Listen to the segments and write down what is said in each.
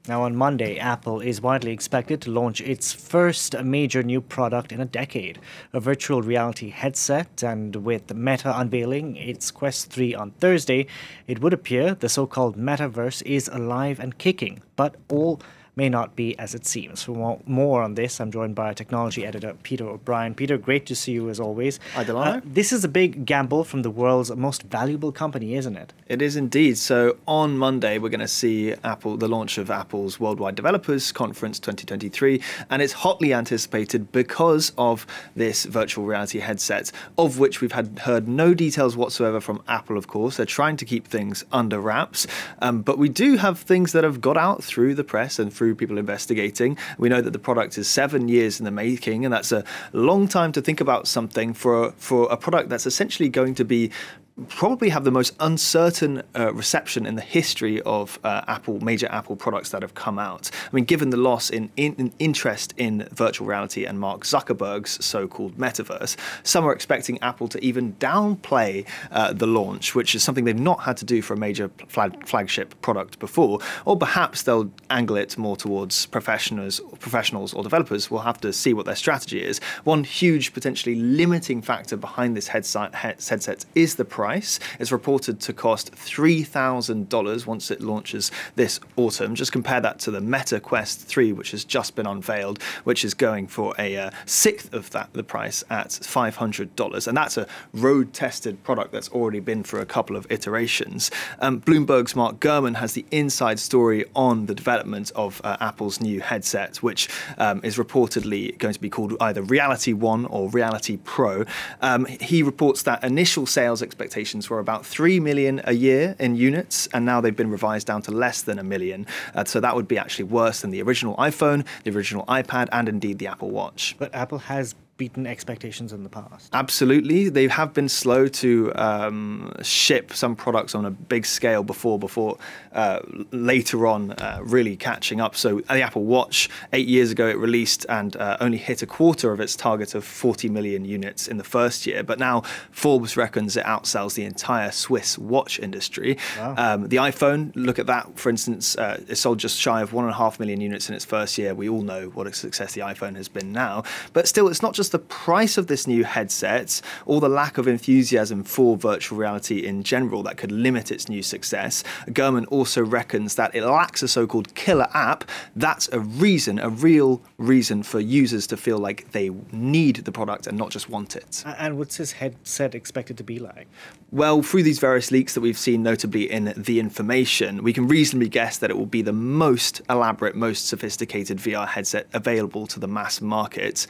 Now, on Monday, Apple is widely expected to launch its first major new product in a decade, a virtual reality headset. And with Meta unveiling its Quest 3 on Thursday, it would appear the so-called metaverse is alive and kicking. But all may not be as it seems. For more on this, I'm joined by technology editor Peter O'Brien. Peter, great to see you as always. Hi, Delano. This is a big gamble from the world's most valuable company, isn't it? It is indeed. So on Monday, we're going to see the launch of Apple's Worldwide Developers Conference 2023, and it's hotly anticipated because of this virtual reality headset, of which we've heard no details whatsoever from Apple, of course. They're trying to keep things under wraps, but we do have things that have got out through the press and through people investigating. We know that the product is 7 years in the making, and that's a long time to think about something for a product that's essentially going to probably have the most uncertain reception in the history of major Apple products that have come out. I mean, given the loss in interest in virtual reality and Mark Zuckerberg's so-called metaverse, some are expecting Apple to even downplay the launch, which is something they've not had to do for a major flagship product before, or perhaps they'll angle it more towards professionals or developers. We'll have to see what their strategy is. One huge potentially limiting factor behind this headset is the price. It's reported to cost $3,000 once it launches this autumn. Just compare that to the Meta Quest 3, which has just been unveiled, which is going for a sixth of the price at $500. And that's a road-tested product that's already been through a couple of iterations. Bloomberg's Mark Gurman has the inside story on the development of Apple's new headset, which is reportedly going to be called either Reality One or Reality Pro. He reports that initial sales expectations were about 3 million a year in units, and now they've been revised down to less than 1 million. So that would be actually worse than the original iPhone, the original iPad, and indeed the Apple Watch. But Apple has beaten expectations in the past. Absolutely. They have been slow to ship some products on a big scale before later on really catching up. So the Apple Watch, 8 years ago it released and only hit a quarter of its target of 40 million units in the first year. But now Forbes reckons it outsells the entire Swiss watch industry. Wow. The iPhone, look at that, for instance, it sold just shy of 1.5 million units in its first year. We all know what a success the iPhone has been now. But still, it's not just the price of this new headset or the lack of enthusiasm for virtual reality in general that could limit its new success. Gurman also reckons that it lacks a so-called killer app. That's a real reason for users to feel like they need the product and not just want it. And what's this headset expected to be like? Well, through these various leaks that we've seen, notably in The Information, we can reasonably guess that it will be the most elaborate, most sophisticated VR headset available to the mass market.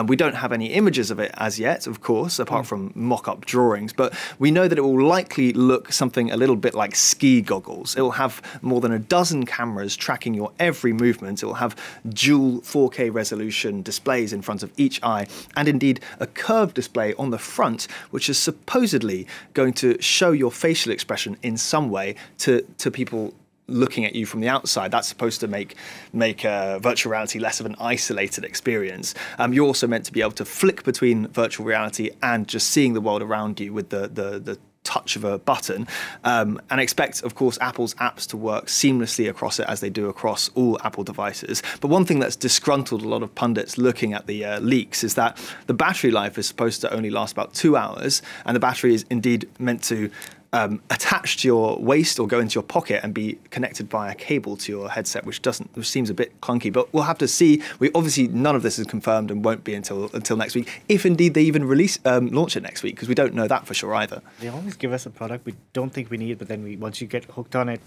We don't have any images of it as yet, of course, apart from mock-up drawings, but we know that it will likely look something a little bit like ski goggles. It will have more than a dozen cameras tracking your every movement. It will have dual 4K resolution displays in front of each eye, and indeed a curved display on the front, which is supposedly going to show your facial expression in some way to people looking at you from the outside. That's supposed to make virtual reality less of an isolated experience. You're also meant to be able to flick between virtual reality and just seeing the world around you with the touch of a button, and expect, of course, Apple's apps to work seamlessly across it as they do across all Apple devices. But one thing that's disgruntled a lot of pundits looking at the leaks is that the battery life is supposed to only last about 2 hours, and the battery is indeed meant to attach to your waist or go into your pocket and be connected by a cable to your headset, which seems a bit clunky, but we'll have to see. Obviously none of this is confirmed and won't be until next week, if indeed they even launch it next week, because we don't know that for sure either. They always give us a product we don't think we need, but then once you get hooked on it.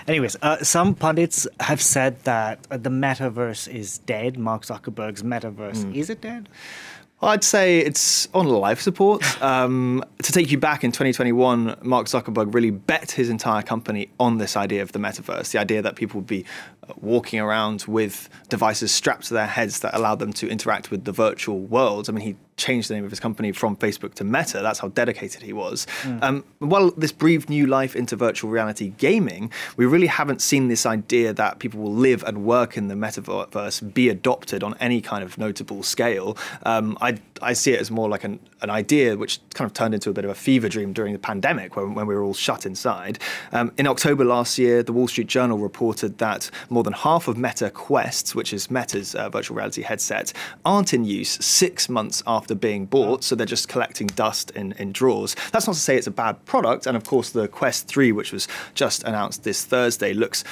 Anyways, some pundits have said that the metaverse is dead. Mark Zuckerberg's metaverse. Is it dead? I'd say it's on life support. To take you back in 2021, Mark Zuckerberg really bet his entire company on this idea of the metaverse, the idea that people would be walking around with devices strapped to their heads that allowed them to interact with the virtual world. I mean, he changed the name of his company from Facebook to Meta. That's how dedicated he was. While this breathed new life into virtual reality gaming, we really haven't seen this idea that people will live and work in the metaverse be adopted on any kind of notable scale. I see it as more like an idea which kind of turned into a bit of a fever dream during the pandemic when we were all shut inside. In October last year, the Wall Street Journal reported that more than half of Meta Quests, which is Meta's virtual reality headset, aren't in use 6 months after being bought, so they're just collecting dust in drawers. That's not to say it's a bad product, and of course the Quest 3, which was just announced this Thursday, looks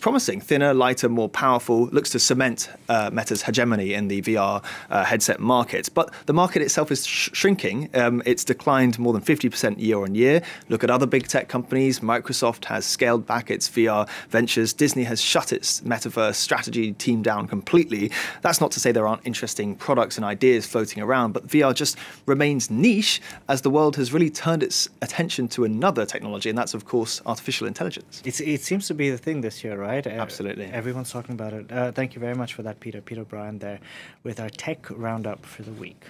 promising. Thinner, lighter, more powerful, looks to cement Meta's hegemony in the VR headset market. But the market itself is shrinking. It's declined more than 50% year on year. Look at other big tech companies. Microsoft has scaled back its VR ventures. Disney has shut its metaverse strategy team down completely. That's not to say there aren't interesting products and ideas floating around, but VR just remains niche as the world has really turned its attention to another technology, and that's, of course, artificial intelligence. It seems to be the thing this year, right? Absolutely. Everyone's talking about it. Thank you very much for that, Peter. Peter Bryan there with our tech roundup for the week.